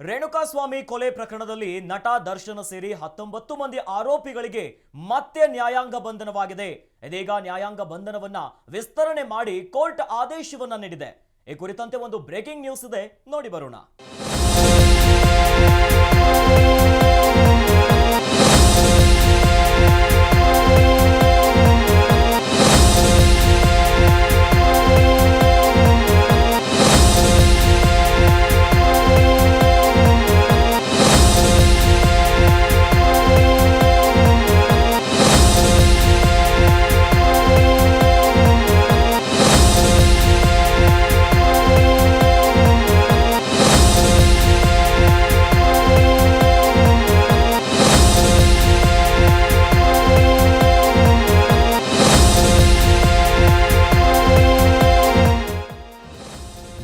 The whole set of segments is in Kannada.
ರೇಣುಕಾಸ್ವಾಮಿ ಕೊಲೆ ಪ್ರಕರಣದಲ್ಲಿ ನಟ ದರ್ಶನ ಸೇರಿ 19 ಮಂದಿ ಆರೋಪಿಗಳಿಗೆ ಮತ್ತೆ ನ್ಯಾಯಾಂಗ ಬಂಧನವಾಗಿದೆ. ಇದೀಗ ನ್ಯಾಯಾಂಗ ಬಂಧನವನ್ನ ವಿಸ್ತರಣೆ ಮಾಡಿ ಕೋರ್ಟ್ ಆದೇಶವನ್ನ ನೀಡಿದೆ. ಈ ಕುರಿತಂತೆ ಒಂದು ಬ್ರೇಕಿಂಗ್ ನ್ಯೂಸ್ ಇದೆ, ನೋಡಿ ಬರೋಣ.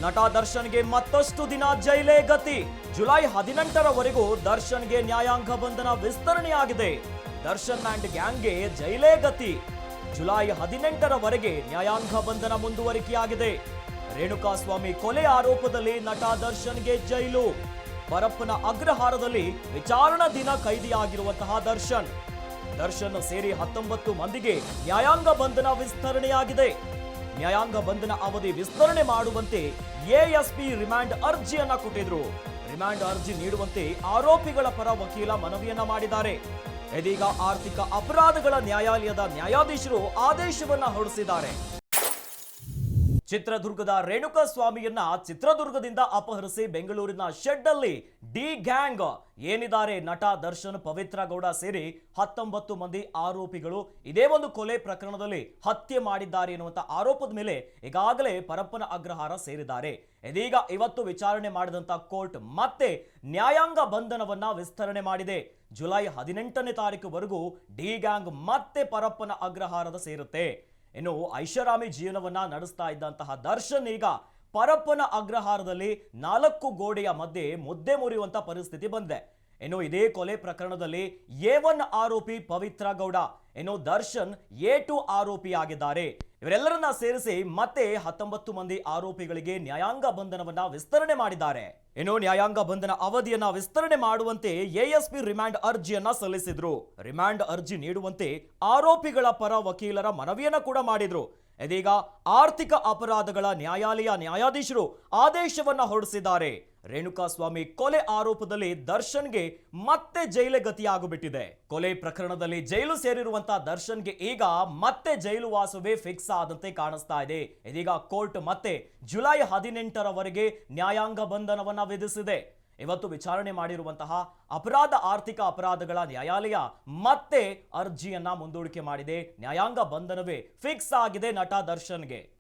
ನಟ ದರ್ಶನ್ಗೆ ಮತ್ತಷ್ಟು ದಿನ ಜೈಲೇ ಗತಿ. ಜುಲೈ 18ರವರೆಗೂ ದರ್ಶನ್ಗೆ ನ್ಯಾಯಾಂಗ ಬಂಧನ ವಿಸ್ತರಣೆಯಾಗಿದೆ. ದರ್ಶನ್ ಅಂಡ್ ಗ್ಯಾಂಗ್ಗೆ ಜೈಲೇ ಗತಿ. ಜುಲೈ 18ರವರೆಗೆ ನ್ಯಾಯಾಂಗ ಬಂಧನ ಮುಂದುವರಿಕೆಯಾಗಿದೆ. ರೇಣುಕಾಸ್ವಾಮಿ ಕೊಲೆ ಆರೋಪದಲ್ಲಿ ನಟ ದರ್ಶನ್ಗೆ ಜೈಲು. ಪರಪ್ಪನ ಅಗ್ರಹಾರದಲ್ಲಿ ವಿಚಾರಣಾ ದಿನ ಕೈದಿಯಾಗಿರುವಂತಹ ದರ್ಶನ್ ಸೇರಿ 19 ಮಂದಿಗೆ ನ್ಯಾಯಾಂಗ ಬಂಧನ ವಿಸ್ತರಣೆಯಾಗಿದೆ. ನ್ಯಾಯಾಂಗ ಬಂಧನ ಅವಧಿ ವಿಸ್ತರಣೆ ಮಾಡುವಂತೆ ಎಎಸ್ಪಿ ರಿಮಾಂಡ್ ಅರ್ಜಿಯನ್ನ ಕೊಟ್ಟಿದ್ರು. ರಿಮಾಂಡ್ ಅರ್ಜಿ ನೀಡುವಂತೆ ಆರೋಪಿಗಳ ಪರ ವಕೀಲ ಮನವಿಯನ್ನ ಮಾಡಿದ್ದಾರೆ. ಇದೀಗ ಆರ್ಥಿಕ ಅಪರಾಧಗಳ ನ್ಯಾಯಾಲಯದ ನ್ಯಾಯಾಧೀಶರು ಆದೇಶವನ್ನ ಹೊರಡಿಸಿದ್ದಾರೆ. ಚಿತ್ರದುರ್ಗದ ರೇಣುಕಾಸ್ವಾಮಿಯನ್ನ ಚಿತ್ರದುರ್ಗದಿಂದ ಅಪಹರಿಸಿ ಬೆಂಗಳೂರಿನ ಶೆಡ್ ಅಲ್ಲಿ ಡಿ ಗ್ಯಾಂಗ್ ಏನಿದ್ದಾರೆ ನಟ ದರ್ಶನ್, ಪವಿತ್ರ ಗೌಡ ಸೇರಿ 19 ಮಂದಿ ಆರೋಪಿಗಳು ಇದೇ ಒಂದು ಕೊಲೆ ಪ್ರಕರಣದಲ್ಲಿ ಹತ್ಯೆ ಮಾಡಿದ್ದಾರೆ ಎನ್ನುವಂತ ಆರೋಪದ ಮೇಲೆ ಈಗಾಗಲೇ ಪರಪ್ಪನ ಅಗ್ರಹಾರ ಸೇರಿದ್ದಾರೆ. ಇದೀಗ ಇವತ್ತು ವಿಚಾರಣೆ ಮಾಡಿದಂತ ಕೋರ್ಟ್ ಮತ್ತೆ ನ್ಯಾಯಾಂಗ ಬಂಧನವನ್ನ ವಿಸ್ತರಣೆ ಮಾಡಿದೆ. ಜುಲೈ 18ನೇ ತಾರೀಕುವರೆಗೂ ಡಿ ಗ್ಯಾಂಗ್ ಮತ್ತೆ ಪರಪ್ಪನ ಅಗ್ರಹಾರದ ಸೇರುತ್ತೆ. ಇನ್ನು ಐಷಾರಾಮಿ ಜೀವನವನ್ನ ನಡೆಸ್ತಾ ಇದ್ದಂತಹ ದರ್ಶನ್ ಈಗ ಪರಪ್ಪನ ಅಗ್ರಹಾರದಲ್ಲಿ 4 ಗೋಡೆಯ ಮಧ್ಯೆ ಮುದ್ದೆ ಮುರಿಯುವಂತ ಪರಿಸ್ಥಿತಿ ಬಂದಿದೆ. ಇನ್ನು ಇದೇ ಕೊಲೆ ಪ್ರಕರಣದಲ್ಲಿ A1 ಆರೋಪಿ ಪವಿತ್ರ ಗೌಡ, ಇನ್ನು ದರ್ಶನ್ A2 ಆರೋಪಿ ಆಗಿದ್ದಾರೆ. ಇವರೆಲ್ಲರನ್ನ ಸೇರಿಸಿ ಮತ್ತೆ 19 ಮಂದಿ ಆರೋಪಿಗಳಿಗೆ ನ್ಯಾಯಾಂಗ ಬಂಧನವನ್ನ ವಿಸ್ತರಣೆ ಮಾಡಿದ್ದಾರೆ. ಇನ್ನು ನ್ಯಾಯಾಂಗ ಬಂಧನ ಅವಧಿಯನ್ನ ವಿಸ್ತರಣೆ ಮಾಡುವಂತೆ ಎಎಸ್ಪಿ ರಿಮಾಂಡ್ ಅರ್ಜಿಯನ್ನ ಸಲ್ಲಿಸಿದ್ರು. ರಿಮಾಂಡ್ ಅರ್ಜಿ ನೀಡುವಂತೆ ಆರೋಪಿಗಳ ಪರ ವಕೀಲರ ಮನವಿಯನ್ನ ಕೂಡ ಮಾಡಿದ್ರು. ಇದೀಗ ಆರ್ಥಿಕ ಅಪರಾಧಗಳ ನ್ಯಾಯಾಲಯ ನ್ಯಾಯಾಧೀಶರು ಆದೇಶವನ್ನ ಹೊರಡಿಸಿದ್ದಾರೆ. ರೇಣುಕಾಸ್ವಾಮಿ ಕೊಲೆ ಆರೋಪದಲ್ಲಿ ದರ್ಶನ್ಗೆ ಮತ್ತೆ ಜೈಲು ಗತಿಯಾಗಿಬಿಟ್ಟಿದೆ. ಕೊಲೆ ಪ್ರಕರಣದಲ್ಲಿ ಜೈಲು ಸೇರಿರುವಂತಹ ದರ್ಶನ್ಗೆ ಈಗ ಮತ್ತೆ ಜೈಲು ವಾಸವೇ ಫಿಕ್ಸ್ ಆದಂತೆ ಕಾಣಿಸ್ತಾ ಇದೆ. ಇದೀಗ ಕೋರ್ಟ್ ಮತ್ತೆ ಜುಲೈ 18ರವರೆಗೆ ನ್ಯಾಯಾಂಗ ಬಂಧನವನ್ನ ವಿಧಿಸಿದೆ. ಇವತ್ತು ವಿಚಾರಣೆ ಮಾಡಿರುವಂತಹ ಆರ್ಥಿಕ ಅಪರಾಧಗಳ ನ್ಯಾಯಾಲಯ ಮತ್ತೆ ಅರ್ಜಿಯನ್ನ ಮುಂದೂಡಿಕೆ ಮಾಡಿದೆ. ನ್ಯಾಯಾಂಗ ಬಂಧನವೇ ಫಿಕ್ಸ್ ಆಗಿದೆ ನಟ ದರ್ಶನ್ಗೆ.